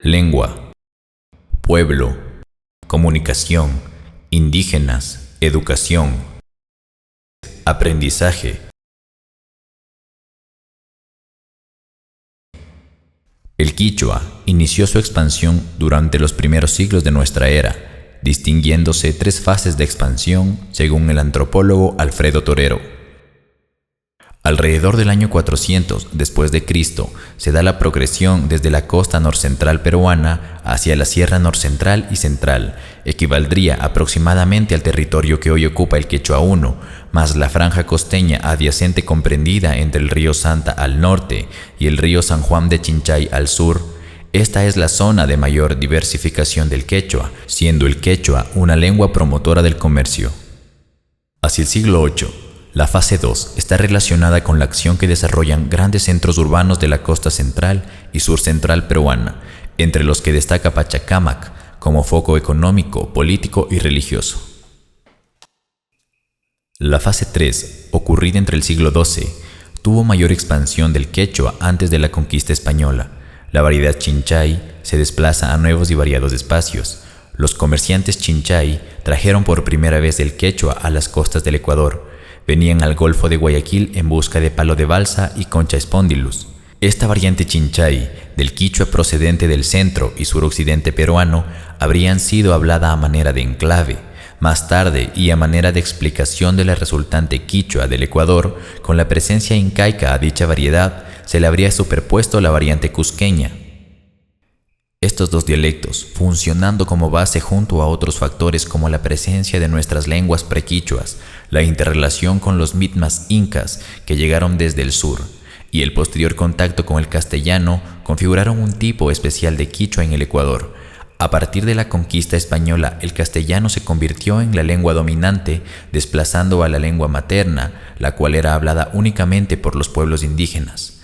Lengua, pueblo, comunicación, indígenas, educación, aprendizaje. El quichua inició su expansión durante los primeros siglos de nuestra era, distinguiéndose tres fases de expansión según el antropólogo Alfredo Torero. Alrededor del año 400 después de Cristo se da la progresión desde la costa norcentral peruana hacia la sierra norcentral y central, equivaldría aproximadamente al territorio que hoy ocupa el Quechua I, más la franja costeña adyacente comprendida entre el río Santa al norte y el río San Juan de Chinchay al sur. Esta es la zona de mayor diversificación del quechua, siendo el quechua una lengua promotora del comercio. Hacia el siglo VIII, la fase 2 está relacionada con la acción que desarrollan grandes centros urbanos de la costa central y sur central peruana, entre los que destaca Pachacámac como foco económico, político y religioso. La fase 3, ocurrida entre el siglo XII, tuvo mayor expansión del quechua antes de la conquista española. La variedad chinchay se desplaza a nuevos y variados espacios. Los comerciantes chinchay trajeron por primera vez el quechua a las costas del Ecuador. Venían al Golfo de Guayaquil en busca de palo de balsa y concha spondylus. Esta variante chinchay, del quichua procedente del centro y suroccidente peruano, habrían sido hablada a manera de enclave. Más tarde, y a manera de explicación de la resultante quichua del Ecuador, con la presencia incaica a dicha variedad, se le habría superpuesto la variante cusqueña. Estos dos dialectos, funcionando como base junto a otros factores como la presencia de nuestras lenguas prequichuas, la interrelación con los mitmas incas que llegaron desde el sur, y el posterior contacto con el castellano, configuraron un tipo especial de quichua en el Ecuador. A partir de la conquista española, el castellano se convirtió en la lengua dominante, desplazando a la lengua materna, la cual era hablada únicamente por los pueblos indígenas.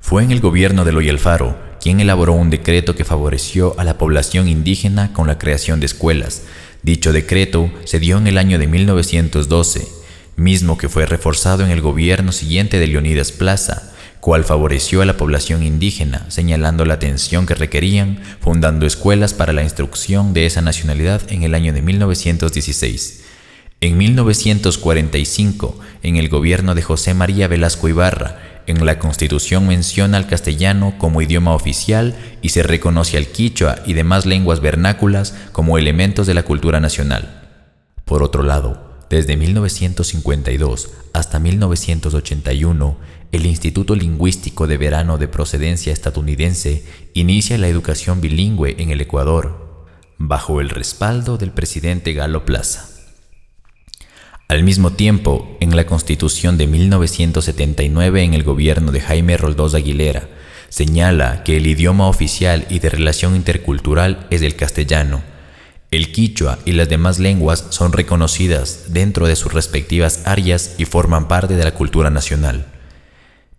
Fue en el gobierno de Eloy Alfaro quien elaboró un decreto que favoreció a la población indígena con la creación de escuelas. Dicho decreto se dio en el año de 1912, mismo que fue reforzado en el gobierno siguiente de Leonidas Plaza, cual favoreció a la población indígena, señalando la atención que requerían, fundando escuelas para la instrucción de esa nacionalidad en el año de 1916. En 1945, en el gobierno de José María Velasco Ibarra, en la Constitución menciona al castellano como idioma oficial y se reconoce al quichua y demás lenguas vernáculas como elementos de la cultura nacional. Por otro lado, desde 1952 hasta 1981, el Instituto Lingüístico de Verano de procedencia estadounidense inicia la educación bilingüe en el Ecuador, bajo el respaldo del presidente Galo Plaza. Al mismo tiempo, en la Constitución de 1979 en el gobierno de Jaime Roldós Aguilera, señala que el idioma oficial y de relación intercultural es el castellano. El quichua y las demás lenguas son reconocidas dentro de sus respectivas áreas y forman parte de la cultura nacional.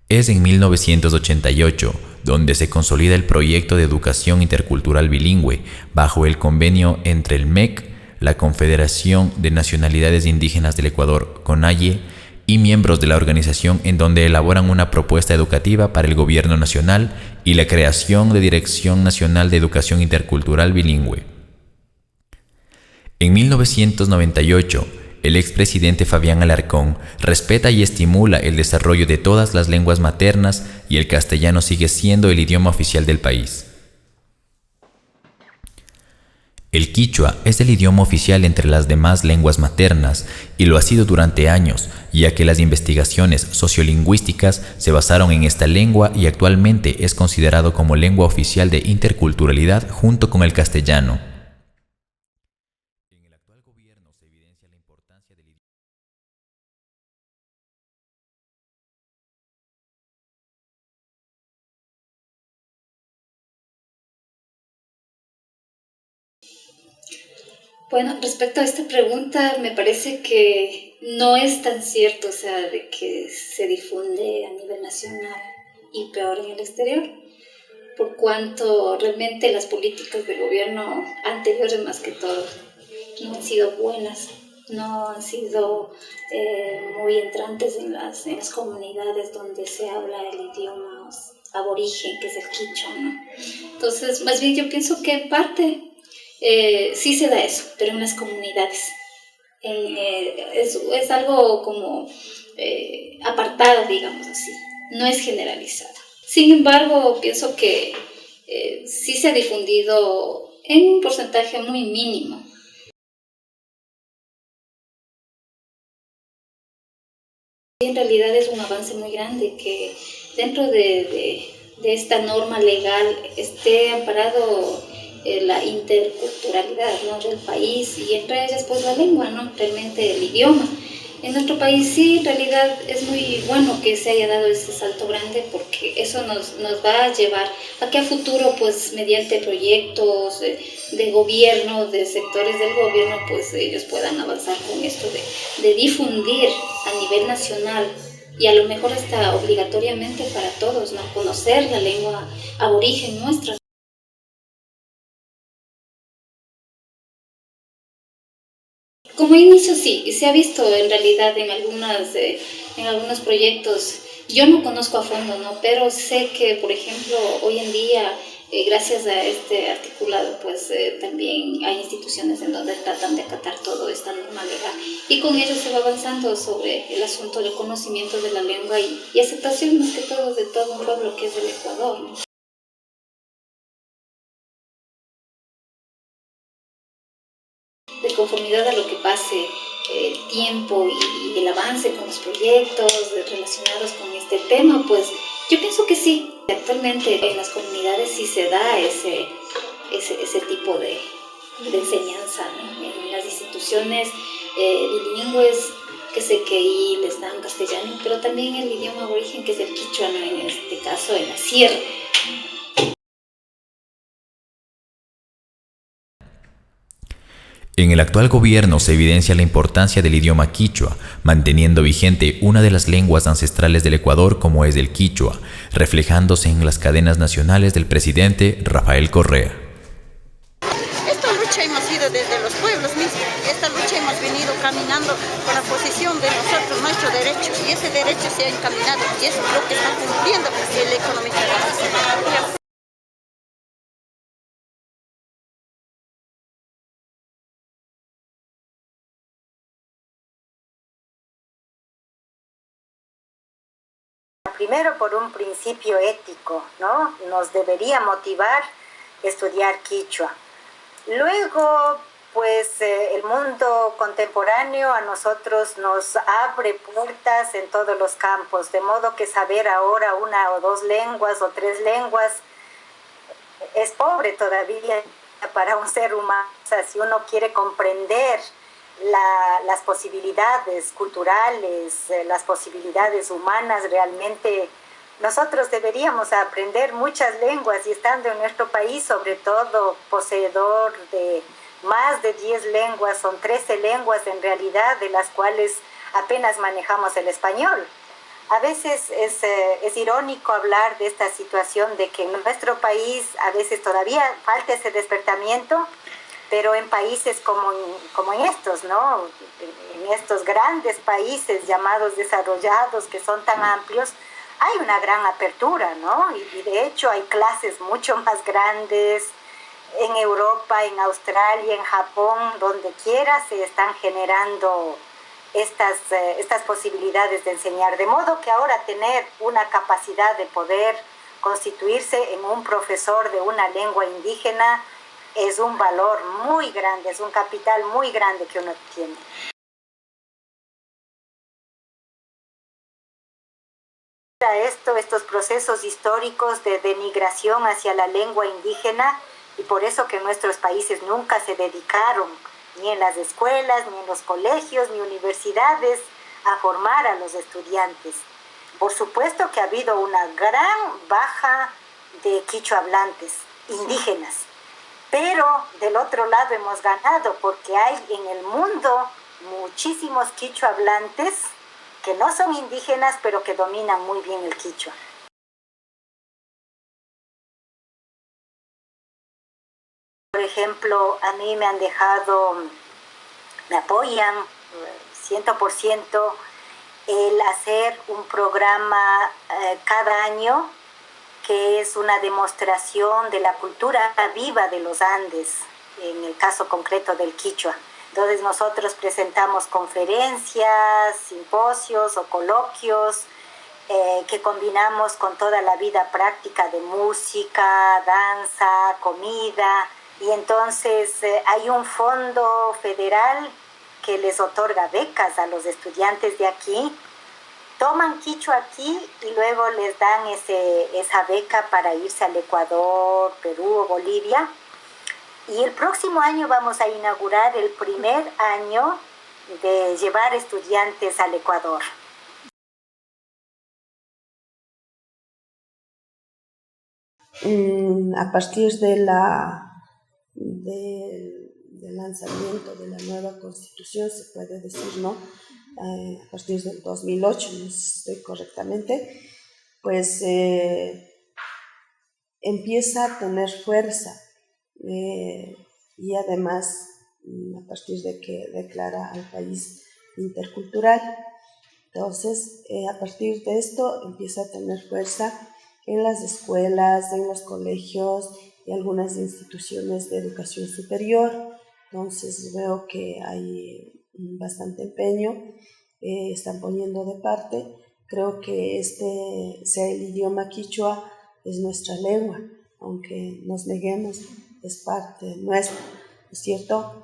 Es en 1988 donde se consolida el proyecto de educación intercultural bilingüe bajo el convenio entre el MEC, la Confederación de Nacionalidades Indígenas del Ecuador, CONAIE, y miembros de la organización, en donde elaboran una propuesta educativa para el gobierno nacional y la creación de Dirección Nacional de Educación Intercultural Bilingüe. En 1998, el expresidente Fabián Alarcón respeta y estimula el desarrollo de todas las lenguas maternas y el castellano sigue siendo el idioma oficial del país. El quichua es el idioma oficial entre las demás lenguas maternas y lo ha sido durante años, ya que las investigaciones sociolingüísticas se basaron en esta lengua y actualmente es considerado como lengua oficial de interculturalidad junto con el castellano. En el actual gobierno se evidencia la importancia del idioma. Bueno, respecto a esta pregunta, me parece que no es tan cierto, o sea, de que se difunde a nivel nacional y peor en el exterior, por cuanto realmente las políticas del gobierno anteriores, más que todo, no han sido buenas, no han sido muy entrantes en las comunidades donde se habla el idioma aborigen, que es el quichua, ¿no? Entonces, más bien yo pienso que en parte sí se da eso, pero en las comunidades. Es algo como apartado, digamos así, no es generalizado. Sin embargo, pienso que sí se ha difundido en un porcentaje muy mínimo. En realidad es un avance muy grande que dentro de esta norma legal esté amparado la interculturalidad, ¿no?, del país, y entre ellas pues la lengua, ¿no?, realmente el idioma. En nuestro país sí, en realidad es muy bueno que se haya dado ese salto grande, porque eso nos va a llevar a que a futuro, pues mediante proyectos de gobierno, de sectores del gobierno, pues ellos puedan avanzar con esto de difundir a nivel nacional, y a lo mejor hasta obligatoriamente para todos, ¿no?, conocer la lengua aborigen nuestra. Como inicio sí, se ha visto en realidad en algunos proyectos. Yo no conozco a fondo, ¿no?, pero sé que, por ejemplo, hoy en día, gracias a este articulado, pues también hay instituciones en donde tratan de acatar toda esta norma legal, y con ello se va avanzando sobre el asunto del conocimiento de la lengua y aceptación más que todo de todo un pueblo que es el Ecuador, ¿no? De conformidad a lo que pase el tiempo y el avance con los proyectos relacionados con este tema, pues yo pienso que sí. Actualmente en las comunidades sí se da ese tipo de enseñanza, ¿no?, en las instituciones bilingües, que sé que ahí les dan castellano, pero también el idioma aborigen, que es el quichua, ¿no?, en este caso en la sierra. En el actual gobierno se evidencia la importancia del idioma quichua, manteniendo vigente una de las lenguas ancestrales del Ecuador como es el quichua, reflejándose en las cadenas nacionales del presidente Rafael Correa. Esta lucha hemos ido desde los pueblos mismos, esta lucha hemos venido caminando con la posición de nosotros, nuestros derechos, y ese derecho se ha encaminado, y eso es lo que está cumpliendo el economista. Primero por un principio ético, ¿no? Nos debería motivar estudiar quichua. Luego, pues el mundo contemporáneo a nosotros nos abre puertas en todos los campos, de modo que saber ahora una o dos lenguas o tres lenguas es pobre todavía para un ser humano. O sea, si uno quiere comprender las posibilidades culturales, las posibilidades humanas, realmente nosotros deberíamos aprender muchas lenguas, y estando en nuestro país, sobre todo poseedor de más de 10 lenguas, son 13 lenguas en realidad, de las cuales apenas manejamos el español. A veces es irónico hablar de esta situación de que en nuestro país a veces todavía falta ese despertamiento, pero en países como en estos, ¿no?, en estos grandes países llamados desarrollados, que son tan amplios, hay una gran apertura, ¿no? Y de hecho hay clases mucho más grandes en Europa, en Australia, en Japón, donde quiera se están generando estas posibilidades de enseñar. De modo que ahora tener una capacidad de poder constituirse en un profesor de una lengua indígena es un valor muy grande, es un capital muy grande que uno tiene. Estos procesos históricos de denigración hacia la lengua indígena, y por eso que nuestros países nunca se dedicaron, ni en las escuelas, ni en los colegios, ni universidades, a formar a los estudiantes. Por supuesto que ha habido una gran baja de quichua hablantes indígenas, pero del otro lado hemos ganado, porque hay en el mundo muchísimos quichua hablantes que no son indígenas, pero que dominan muy bien el quichua. Por ejemplo, a mí me apoyan 100% el hacer un programa cada año que es una demostración de la cultura viva de los Andes, en el caso concreto del quichua. Entonces nosotros presentamos conferencias, simposios o coloquios que combinamos con toda la vida práctica de música, danza, comida. Y entonces hay un fondo federal que les otorga becas a los estudiantes de aquí. Toman quichua aquí y luego les dan esa beca para irse al Ecuador, Perú o Bolivia. Y el próximo año vamos a inaugurar el primer año de llevar estudiantes al Ecuador. A partir del lanzamiento de la nueva Constitución, se puede decir, ¿no? A partir del 2008, no estoy correctamente, pues empieza a tener fuerza y además a partir de que declara al país intercultural. Entonces, a partir de esto empieza a tener fuerza en las escuelas, en los colegios y algunas instituciones de educación superior. Entonces veo que hay bastante empeño, están poniendo de parte. Creo que sea el idioma quichua, es nuestra lengua, aunque nos neguemos, es parte nuestra, ¿no es cierto?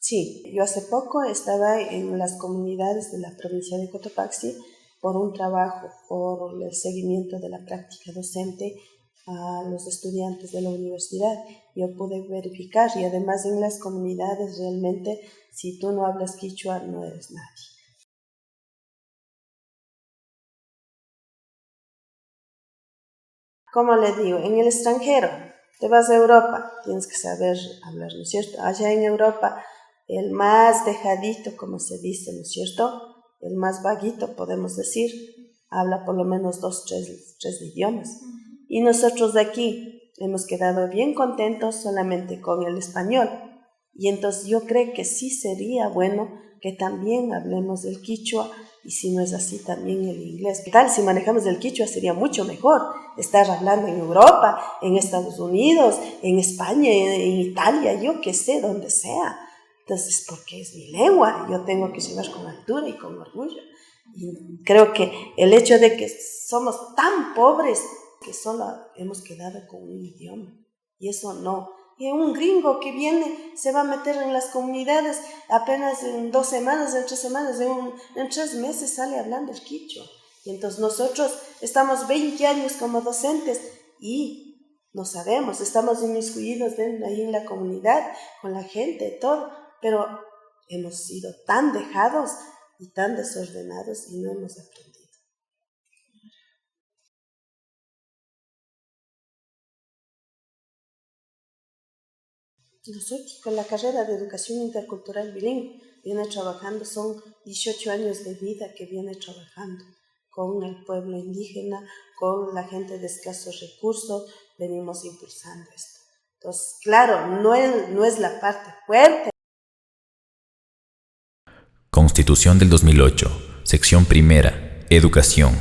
Sí, yo hace poco estaba en las comunidades de la provincia de Cotopaxi por un trabajo, por el seguimiento de la práctica docente a los estudiantes de la universidad. Yo pude verificar y además en las comunidades realmente, si tú no hablas quichua, no eres nadie. Como le digo, en el extranjero, te vas a Europa, tienes que saber hablar, ¿no es cierto? Allá en Europa, el más dejadito, como se dice, ¿no es cierto? El más vaguito, podemos decir, habla por lo menos 2, 3 idiomas. Y nosotros de aquí hemos quedado bien contentos solamente con el español. Y entonces yo creo que sí sería bueno que también hablemos del quichua, y si no es así, también el inglés. ¿Qué tal si manejamos el quichua? Sería mucho mejor estar hablando en Europa, en Estados Unidos, en España, en Italia, yo qué sé, donde sea. Entonces, porque es mi lengua, yo tengo que llevar con altura y con orgullo. Y creo que el hecho de que somos tan pobres que solo hemos quedado con un idioma, y eso no. Y un gringo que viene se va a meter en las comunidades apenas en 2 semanas, en 3 semanas, en 3 meses sale hablando el quichua. Y entonces nosotros estamos 20 años como docentes y no sabemos, estamos inmiscuidos ahí en la comunidad, con la gente, todo, pero hemos sido tan dejados y tan desordenados y no hemos aprendido. Nosotros con la carrera de educación intercultural bilingüe viene trabajando, son 18 años de vida que viene trabajando con el pueblo indígena, con la gente de escasos recursos, venimos impulsando esto. Entonces, claro, no es la parte fuerte. Constitución del 2008, sección primera, Educación,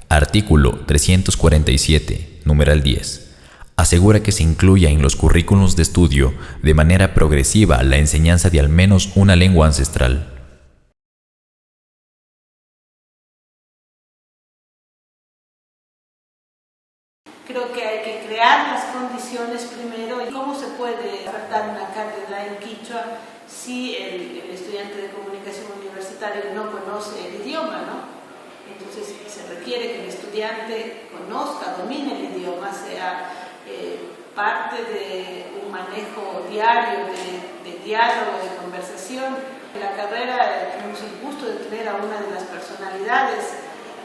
artículo 347, numeral 10. Asegura que se incluya en los currículos de estudio de manera progresiva la enseñanza de al menos una lengua ancestral. Creo que hay que crear las condiciones primero. ¿Cómo se puede ofertar una cátedra en quichua si el estudiante de comunicación universitaria no conoce el idioma, ¿no? Entonces se requiere que el estudiante conozca, domine el idioma, sea parte de un manejo diario de diálogo, de conversación. En la carrera tenemos el gusto de tener a una de las personalidades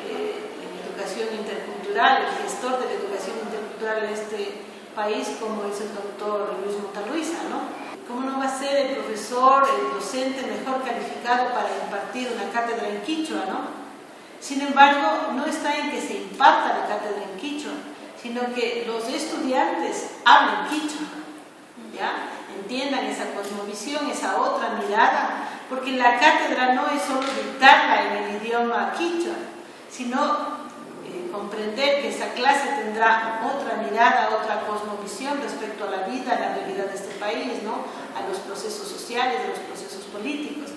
en educación intercultural, el gestor de la educación intercultural en este país, como es el doctor Luis Montaluisa, ¿no? ¿Cómo no va a ser el profesor, el docente mejor calificado para impartir una cátedra en quichua, ¿no? Sin embargo, no está en que se imparta la cátedra en quichua, sino que los estudiantes hablen quichua, ¿ya? Entiendan esa cosmovisión, esa otra mirada porque la cátedra no es solo dictarla en el idioma quichua, sino comprender que esa clase tendrá otra mirada, otra cosmovisión respecto a la vida, a la realidad de este país, ¿no? A los procesos sociales, a los procesos políticos.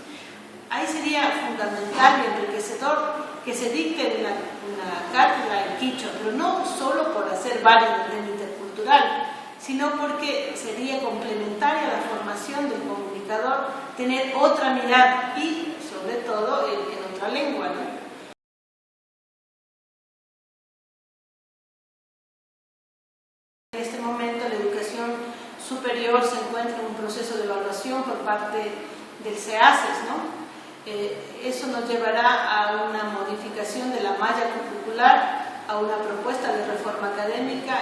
Ahí sería fundamental y enriquecedor que se dicte una cátedra en quichua, pero no solo por hacer válido el tema intercultural, sino porque sería complementaria a la formación del comunicador tener otra mirada y, sobre todo, en otra lengua, ¿no? En este momento la educación superior se encuentra en un proceso de evaluación por parte del CEACES, ¿no? Eso nos llevará a una modificación de la malla curricular, a una propuesta de reforma académica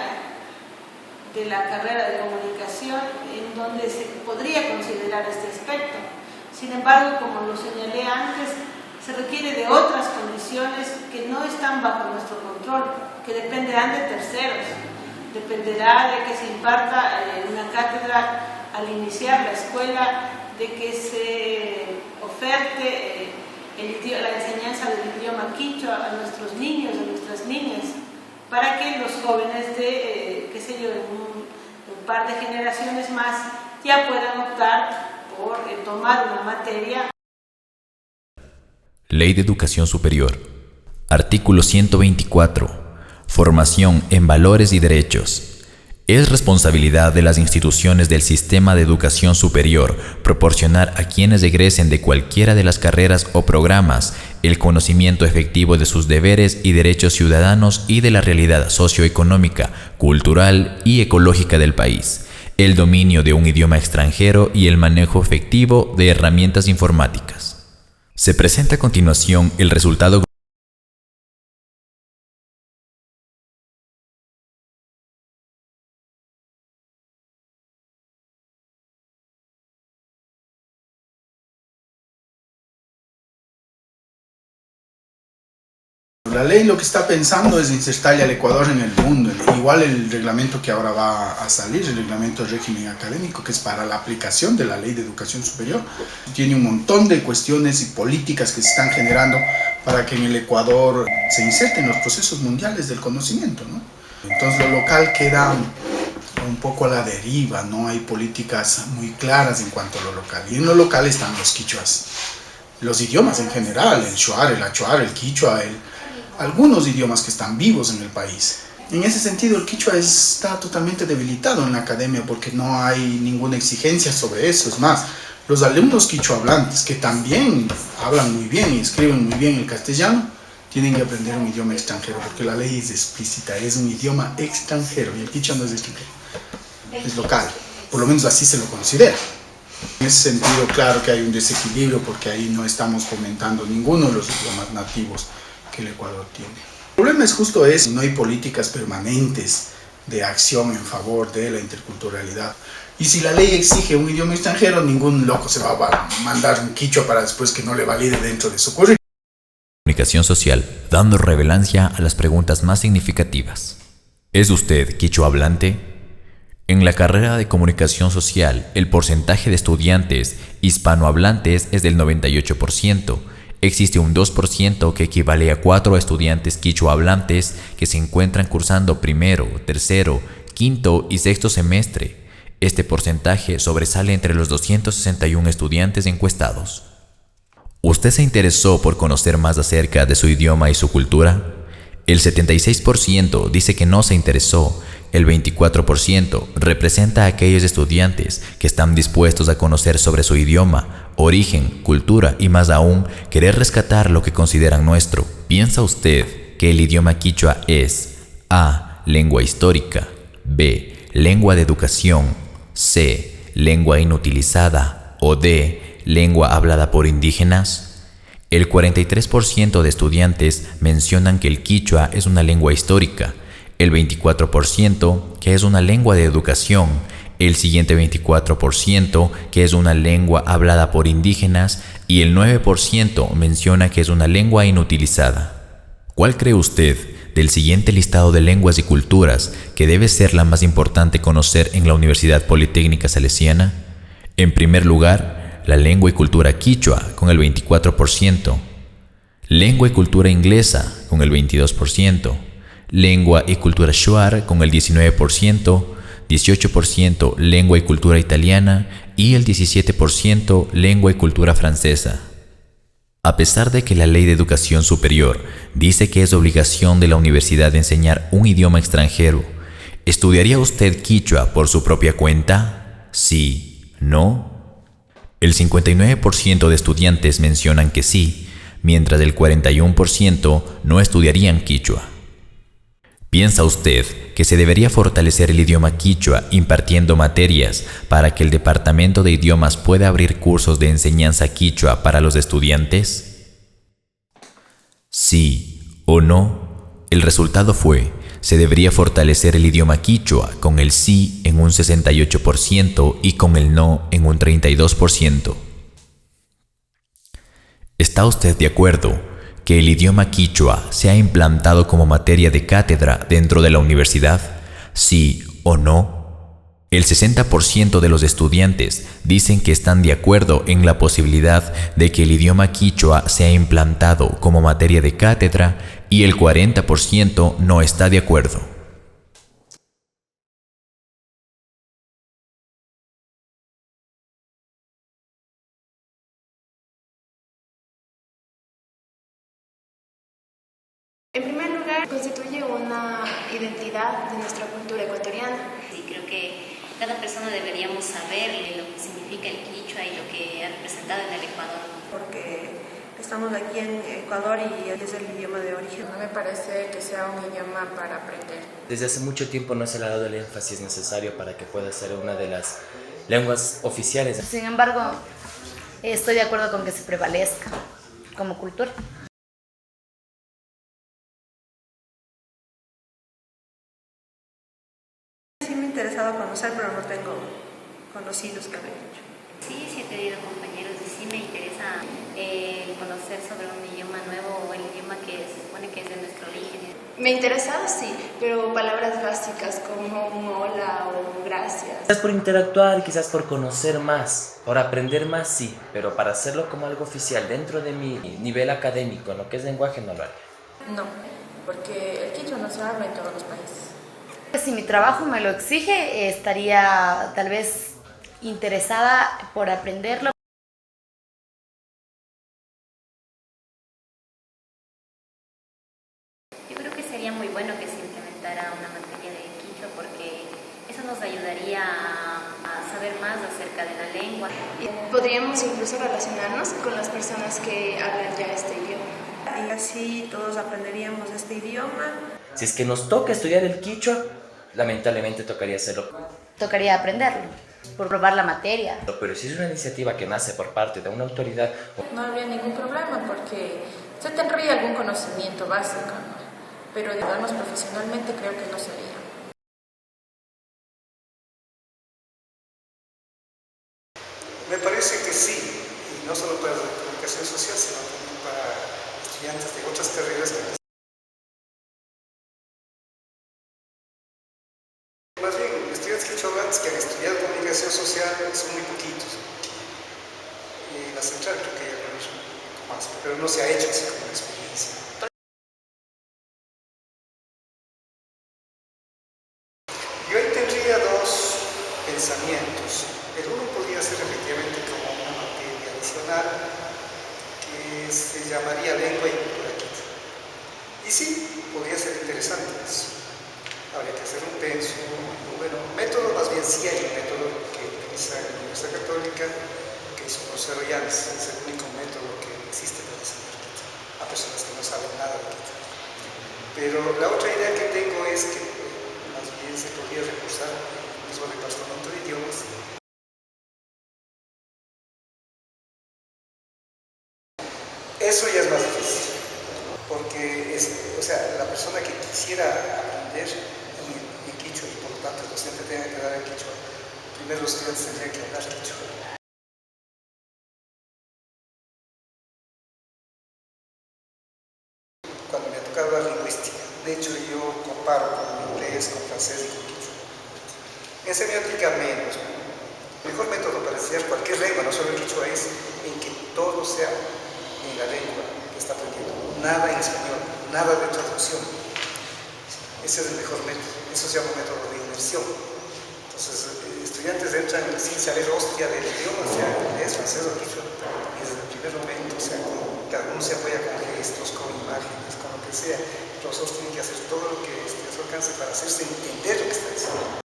de la carrera de comunicación, en donde se podría considerar este aspecto. Sin embargo, como lo señalé antes, se requiere de otras condiciones que no están bajo nuestro control, que dependerán de terceros. Dependerá de que se imparta una cátedra al iniciar la escuela, de que se oferte la enseñanza del idioma quichua a nuestros niños, a nuestras niñas, para que los jóvenes de, qué sé yo, en un par de generaciones más ya puedan optar por tomar una materia. Ley de Educación Superior. Artículo 124. Formación en valores y derechos. Es responsabilidad de las instituciones del sistema de educación superior proporcionar a quienes egresen de cualquiera de las carreras o programas el conocimiento efectivo de sus deberes y derechos ciudadanos y de la realidad socioeconómica, cultural y ecológica del país, el dominio de un idioma extranjero y el manejo efectivo de herramientas informáticas. Se presenta a continuación el resultado. La ley lo que está pensando es insertarle al Ecuador en el mundo, igual el reglamento que ahora va a salir, el reglamento de régimen académico, que es para la aplicación de la ley de educación superior, tiene un montón de cuestiones y políticas que se están generando para que en el Ecuador se inserten los procesos mundiales del conocimiento, ¿no? Entonces lo local queda un poco a la deriva, no hay políticas muy claras en cuanto a lo local, y en lo local están los quichuas, los idiomas en general, el shuar, el achuar, el quichua, algunos idiomas que están vivos en el país. En ese sentido, el quichua está totalmente debilitado en la academia porque no hay ninguna exigencia sobre eso. Es más, los alumnos quichua hablantes, que también hablan muy bien y escriben muy bien el castellano, tienen que aprender un idioma extranjero porque la ley es explícita, es un idioma extranjero y el quichua no es extranjero, es local, por lo menos así se lo considera. En ese sentido, claro que hay un desequilibrio porque ahí no estamos fomentando ninguno de los idiomas nativos que el Ecuador tiene. El problema es justo eso, no hay políticas permanentes de acción en favor de la interculturalidad. Y si la ley exige un idioma extranjero, ningún loco se va a mandar un quichua para después que no le valide dentro de su currículum. Comunicación social, dando relevancia a las preguntas más significativas. ¿Es usted quichua hablante? En la carrera de comunicación social, el porcentaje de estudiantes hispanohablantes es del 98%. Existe un 2% que equivale a 4 estudiantes quichua hablantes que se encuentran cursando primero, tercero, quinto y sexto semestre. Este porcentaje sobresale entre los 261 estudiantes encuestados. ¿Usted se interesó por conocer más acerca de su idioma y su cultura? El 76% dice que no se interesó. El 24% representa a aquellos estudiantes que están dispuestos a conocer sobre su idioma, origen, cultura y más aún, querer rescatar lo que consideran nuestro. ¿Piensa usted que el idioma quichua es A. Lengua histórica, B. Lengua de educación, C. Lengua inutilizada o D. Lengua hablada por indígenas? El 43% de estudiantes mencionan que el quichua es una lengua histórica, el 24% que es una lengua de educación, el siguiente 24% que es una lengua hablada por indígenas y el 9% menciona que es una lengua inutilizada. ¿Cuál cree usted del siguiente listado de lenguas y culturas que debe ser la más importante conocer en la Universidad Politécnica Salesiana? En primer lugar, la lengua y cultura quichua con el 24%, lengua y cultura inglesa con el 22%, lengua y cultura shuar con el 19%, 18% lengua y cultura italiana y el 17% lengua y cultura francesa. A pesar de que la Ley de Educación Superior dice que es obligación de la universidad enseñar un idioma extranjero, ¿estudiaría usted quichua por su propia cuenta? ¿Sí? ¿No? El 59% de estudiantes mencionan que sí, mientras el 41% no estudiarían quichua. ¿Piensa usted que se debería fortalecer el idioma quichua impartiendo materias para que el Departamento de Idiomas pueda abrir cursos de enseñanza quichua para los estudiantes? ¿Sí o no? El resultado fue: se debería fortalecer el idioma quichua con el sí en un 68% y con el no en un 32%. ¿Está usted de acuerdo que el idioma quichua sea implantado como materia de cátedra dentro de la universidad? ¿Sí o no? El 60% de los estudiantes dicen que están de acuerdo en la posibilidad de que el idioma quichua sea implantado como materia de cátedra y el 40% no está de acuerdo. En primer lugar, constituye una identidad de nuestra cultura ecuatoriana. Sí, creo que cada persona deberíamos saber lo que significa el quichua y lo que ha representado en el Ecuador. Porque estamos aquí en Ecuador y es el idioma de origen. No me parece que sea un idioma para aprender. Desde hace mucho tiempo no se le ha dado el énfasis necesario para que pueda ser una de las lenguas oficiales. Sin embargo, estoy de acuerdo con que se prevalezca como cultura. Sí me ha interesado conocer, pero no tengo conocidos que hablen dicho. Sí, sí he tenido compañeros y sí me interesa conocer sobre un idioma nuevo o el idioma que se supone que es de nuestro origen. Me ha interesado, sí, pero palabras básicas como un hola o gracias. Quizás por interactuar, quizás por conocer más, por aprender más, sí, pero para hacerlo como algo oficial dentro de mi nivel académico, en lo que es lenguaje, no lo haría. No, porque el quichua no se habla en todos los países. Si mi trabajo me lo exige, estaría tal vez interesada por aprenderlo. Yo creo que sería muy bueno que se implementara una materia de quichua porque eso nos ayudaría a saber más acerca de la lengua. Podríamos incluso relacionarnos con las personas que hablan ya este idioma. Y así todos aprenderíamos este idioma. Si es que nos toca estudiar el quichua, lamentablemente tocaría hacerlo. Tocaría aprenderlo, por probar la materia. Pero si es una iniciativa que nace por parte de una autoridad... No habría ningún problema porque se tendría algún conocimiento básico, ¿no? Pero digamos profesionalmente creo que no sería. Me parece que sí, y no solo para la comunicación social, sino también para estudiantes de otras carreras que... Más bien, estudiantes quichohablantes que han estudiado comunicación social son muy poquitos. Y en la central creo que hay algunos un poco más, pero no se ha hecho así como una experiencia. Yo ahí tendría dos pensamientos. El uno podría ser efectivamente como una materia adicional que se llamaría lengua y cultura quichua. Y sí, podría ser interesante eso. Habría que hacer un penso, bueno, método más bien sí hay un método que utiliza la Universidad Católica, que es un profesor Llanes, es el único método que existe para enseñar quichua a personas que no saben nada de quichua. Pero la otra idea que tengo es que más bien se podría recursar el mismo departamento de idiomas. Eso ya es más difícil, porque la persona que quisiera aprender en quichua y por lo tanto el docente tenga que dar en quichua, primero los estudiantes tendrían que hablar quichua. Cuando me ha tocado la lingüística, de hecho yo comparo con inglés, con francés y con quichua. En semiótica menos, El mejor método para enseñar cualquier lengua, no solo el quichua, es en que todo sea en la lengua que está aprendiendo. Nada en español, nada de traducción. Ese es el mejor método. Eso se llama método de inmersión. Entonces, estudiantes entran sin saber hostia del idioma, o sea, inglés, francés o quichua. Y desde el primer momento, o sea, cada uno se apoya con gestos, con imágenes, con lo que sea. Los profesores tienen que hacer todo lo que esté a su alcance para hacerse entender lo que está diciendo.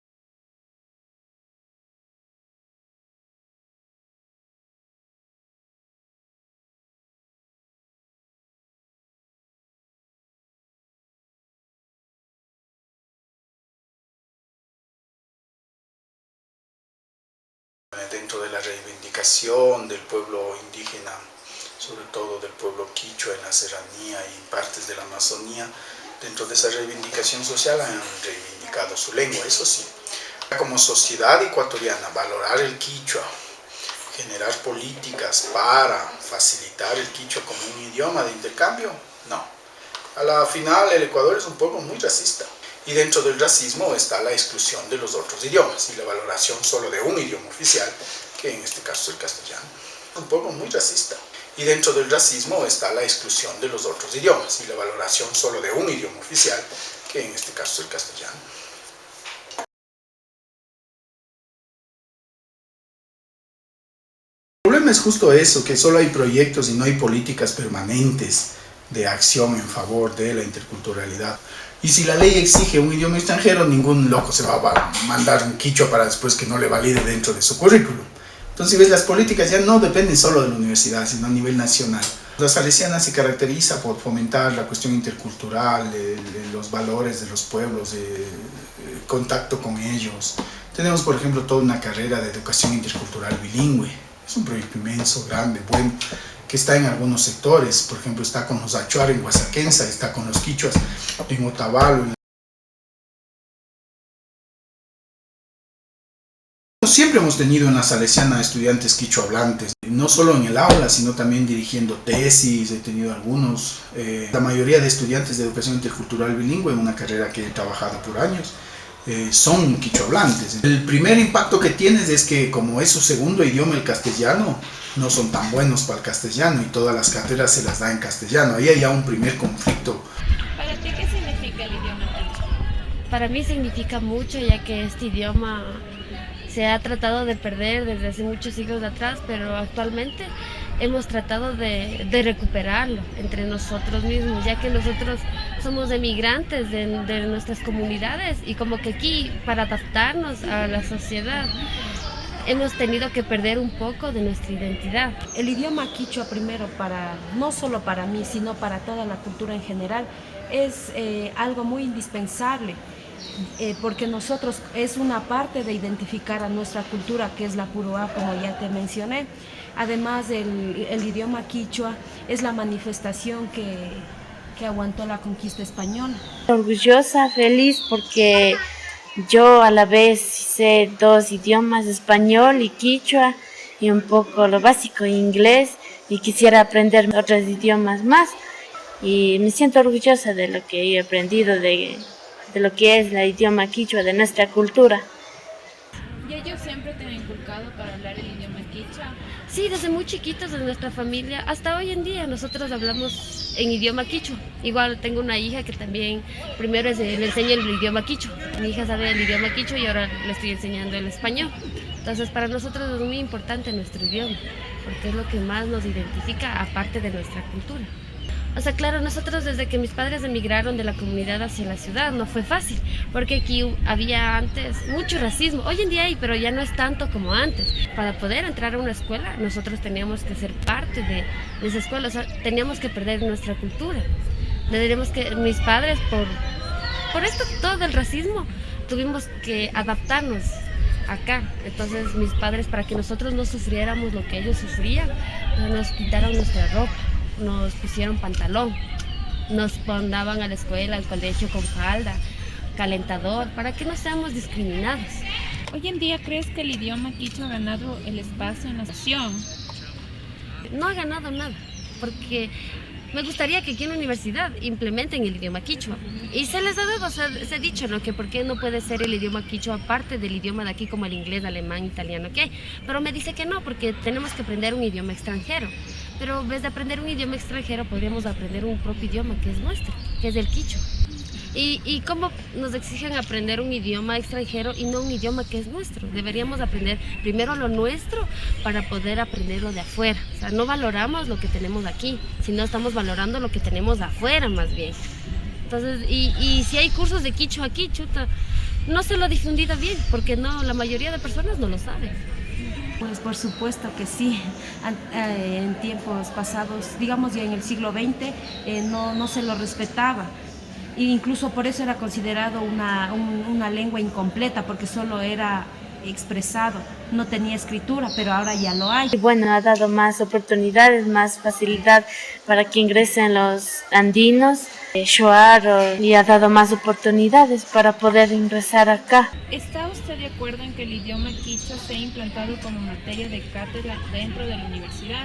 Dentro de la reivindicación del pueblo indígena, sobre todo del pueblo quichua en la serranía y en partes de la Amazonía, dentro de esa reivindicación social han reivindicado su lengua, eso sí. Como sociedad ecuatoriana, valorar el quichua, generar políticas para facilitar el quichua como un idioma de intercambio, no. A la final, el Ecuador es un pueblo muy racista. Y dentro del racismo está la exclusión de los otros idiomas y la valoración solo de un idioma oficial, que en este caso es el castellano. Es un pueblo muy racista. Y dentro del racismo está la exclusión de los otros idiomas y la valoración solo de un idioma oficial, que en este caso es el castellano. El problema es justo eso, que solo hay proyectos y no hay políticas permanentes de acción en favor de la interculturalidad. Y si la ley exige un idioma extranjero, ningún loco se va a mandar un quichua para después que no le valide dentro de su currículum. Entonces, ves, las políticas ya no dependen solo de la universidad, sino a nivel nacional. La salesiana se caracteriza por fomentar la cuestión intercultural, los valores de los pueblos, el contacto con ellos. Tenemos, por ejemplo, toda una carrera de educación intercultural bilingüe. Es un proyecto inmenso, grande, bueno, que está en algunos sectores. Por ejemplo, está con los achuar en Huasaquenza, está con los quichuas en Otavalo. Siempre hemos tenido en la salesiana estudiantes quichua hablantes, no solo en el aula, sino también dirigiendo tesis. He tenido algunos, la mayoría de estudiantes de educación intercultural bilingüe, en una carrera que he trabajado por años, son quichua hablantes. El primer impacto que tienes es que, como es su segundo idioma el castellano, no son tan buenos para el castellano y todas las cátedras se las da en castellano. Ahí hay ya un primer conflicto. ¿Para ti qué significa el idioma quichua? Para mí significa mucho, ya que este idioma se ha tratado de perder desde hace muchos siglos atrás, pero actualmente hemos tratado de recuperarlo entre nosotros mismos, ya que nosotros somos emigrantes de nuestras comunidades y como que aquí, para adaptarnos a la sociedad, hemos tenido que perder un poco de nuestra identidad. El idioma quichua, primero, no solo para mí, sino para toda la cultura en general, es algo muy indispensable, porque nosotros es una parte de identificar a nuestra cultura, que es la Puruá, como ya te mencioné. Además, el idioma quichua es la manifestación que aguantó la conquista española. Orgullosa, feliz, porque yo a la vez sé dos idiomas, español y quichua, y un poco lo básico, inglés, y quisiera aprender otros idiomas más. Y me siento orgullosa de lo que he aprendido, de lo que es el idioma quichua, de nuestra cultura. ¿Y ellos siempre te han inculcado para hablar el idioma quichua? Sí, desde muy chiquitos en nuestra familia, hasta hoy en día nosotros hablamos en idioma quichua. Igual tengo una hija que también primero le enseña el idioma quichua. Mi hija sabe el idioma quichua y ahora le estoy enseñando el español. Entonces para nosotros es muy importante nuestro idioma, porque es lo que más nos identifica aparte de nuestra cultura. O sea, claro, nosotros desde que mis padres emigraron de la comunidad hacia la ciudad no fue fácil, porque aquí había antes mucho racismo. Hoy en día hay, pero ya no es tanto como antes. Para poder entrar a una escuela, nosotros teníamos que ser parte de esa escuela, o sea, teníamos que perder nuestra cultura. Mis padres, por esto todo el racismo, tuvimos que adaptarnos acá. Entonces mis padres, para que nosotros no sufriéramos lo que ellos sufrían, nos quitaron nuestra ropa. Nos pusieron pantalón, nos mandaban a la escuela, al colegio con falda, calentador, para que no seamos discriminados. Hoy en día, ¿crees que el idioma quichua ha ganado el espacio en la nación? No ha ganado nada, porque me gustaría que aquí en la universidad implementen el idioma quichua. Y se les ha dicho, ¿no?, que por qué no puede ser el idioma quichua aparte del idioma de aquí como el inglés, alemán, italiano, ¿qué? Pero me dice que no, porque tenemos que aprender un idioma extranjero. Pero en vez de aprender un idioma extranjero, podríamos aprender un propio idioma que es nuestro, que es el quichua. ¿Y cómo nos exigen aprender un idioma extranjero y no un idioma que es nuestro? Deberíamos aprender primero lo nuestro para poder aprender lo de afuera. O sea, no valoramos lo que tenemos aquí, sino estamos valorando lo que tenemos afuera más bien. Entonces, y si hay cursos de quichua aquí, chuta, no se lo ha difundido bien, porque no, la mayoría de personas no lo saben. Pues por supuesto que sí. En tiempos pasados, digamos ya en el siglo XX, no se lo respetaba. E incluso por eso era considerado una lengua incompleta, porque solo era expresado, no tenía escritura, pero ahora ya lo hay. Y bueno, ha dado más oportunidades, más facilidad para que ingresen los andinos, Shuar, y ha dado más oportunidades para poder ingresar acá. ¿Está usted de acuerdo en que el idioma quichua sea implantado como materia de cátedra dentro de la universidad?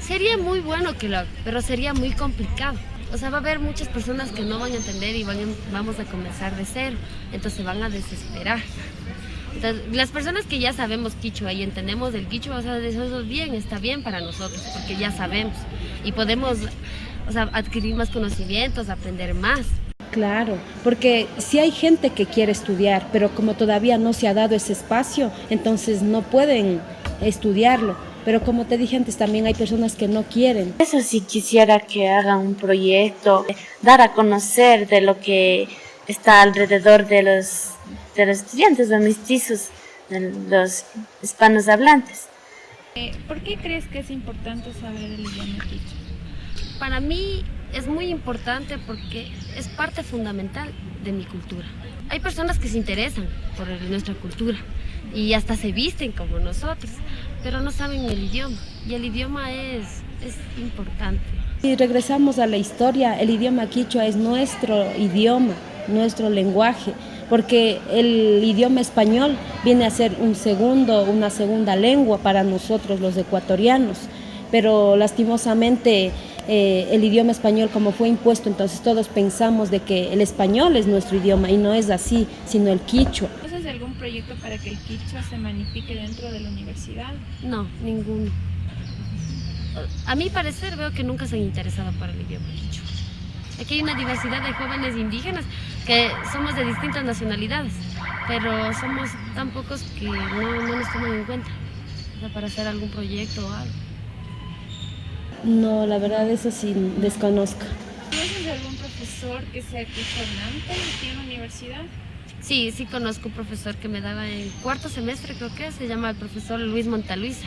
Sería muy bueno que lo haga, pero sería muy complicado. O sea, va a haber muchas personas que no van a entender y vamos a comenzar de cero, entonces van a desesperar. Entonces, las personas que ya sabemos quichua y entendemos el quichua, o sea, eso es bien, está bien para nosotros, porque ya sabemos y podemos, o sea, adquirir más conocimientos, aprender más. Claro, porque si hay gente que quiere estudiar, pero como todavía no se ha dado ese espacio, entonces no pueden estudiarlo. Pero como te dije antes, también hay personas que no quieren. Eso sí quisiera que hagan un proyecto, dar a conocer de lo que está alrededor de los estudiantes, los mestizos, de los hispanos hablantes. ¿Por qué crees que es importante saber el idioma quichua? Para mí es muy importante porque es parte fundamental de mi cultura. Hay personas que se interesan por nuestra cultura y hasta se visten como nosotros, pero no saben el idioma, y el idioma es importante. Si regresamos a la historia, el idioma quichua es nuestro idioma, nuestro lenguaje, porque el idioma español viene a ser una segunda lengua para nosotros los ecuatorianos, pero lastimosamente el idioma español, como fue impuesto, entonces todos pensamos de que el español es nuestro idioma y no es así, sino el quichua. ¿Conoces algún proyecto para que el quichua se magnifique dentro de la universidad? No, ninguno. A mi parecer veo que nunca se han interesado por el idioma quichua. Aquí hay una diversidad de jóvenes indígenas que somos de distintas nacionalidades, pero somos tan pocos que no nos toman en cuenta, o sea, para hacer algún proyecto o algo. No, la verdad eso sí desconozco. ¿Conoces algún profesor que sea quichua hablante aquí en la universidad? Sí, conozco un profesor que me daba en cuarto semestre, creo que se llama el profesor Luis Montaluisa.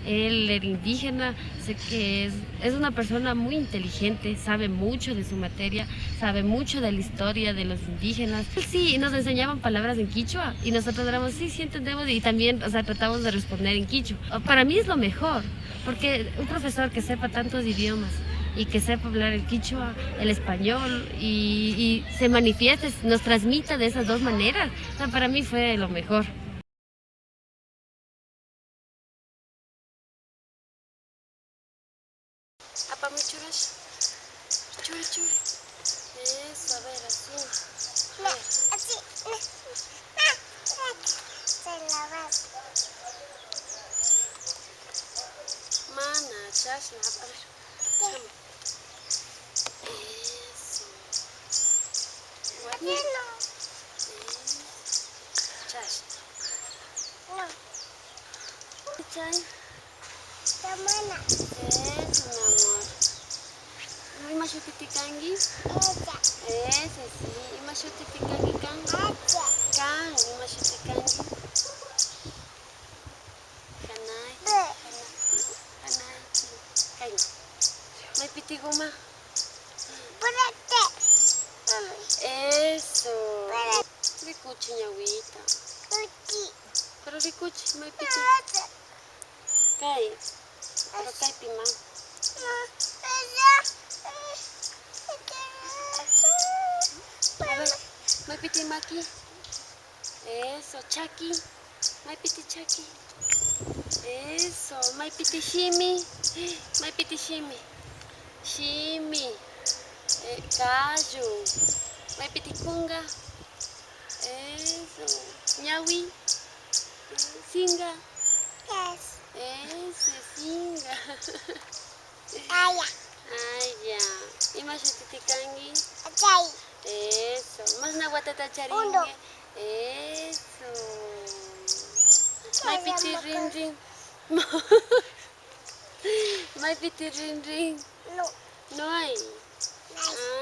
Él era indígena, sé que es una persona muy inteligente, sabe mucho de su materia, sabe mucho de la historia de los indígenas. Sí, nos enseñaban palabras en quichua y nosotros éramos, sí entendemos, y también, o sea, tratamos de responder en quichua. Para mí es lo mejor, porque un profesor que sepa tantos idiomas y que sepa hablar el quichua, el español y se manifieste, nos transmita de esas dos maneras, o sea, para mí fue lo mejor. Apa mo churas? Churi. Eso, a ver, así. No, así. Se la vas. Mana, chas, a ver. Eso. Bueno. Chas. No. Chay. Tamana. Eso, mi amor. ¿No hay más chutiticangi? Ese sí. ¿Y más chutiticangi can? Can. ¿Y más chutiticangi? Canay. Canay. ¿No hay pitiguma? Eso. Ricuchi, ñaguita. Pero ricuchi, no hay piti. Kay. Pero kay pima. A ver, ¿no hay piti maki? Eso, chaki. ¿No hay piti chaki? Eso, ¿no hay piti shimi? ¿No hay piti shimi? Shimi, Cayo, Maipiticunga, eso, Ñawi, Singa, eso, Singa. Aya, ¿y más titicangi? Eso, más nahuatata charingue. Eso. Maipiti ring ring. Maipiti ring ring. No hay.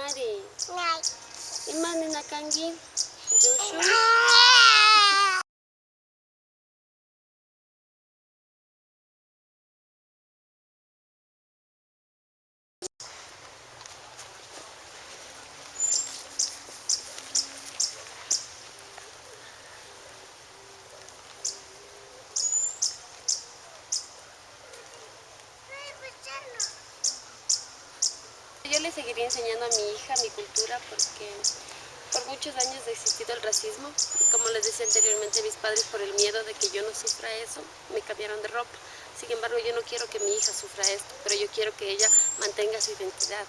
Ari. ¿Y más nena kangi? Joshua. Yo le seguiría enseñando a mi hija mi cultura porque por muchos años ha existido el racismo y como les decía anteriormente, mis padres por el miedo de que yo no sufra eso, me cambiaron de ropa. Sin embargo, yo no quiero que mi hija sufra esto, pero yo quiero que ella mantenga su identidad.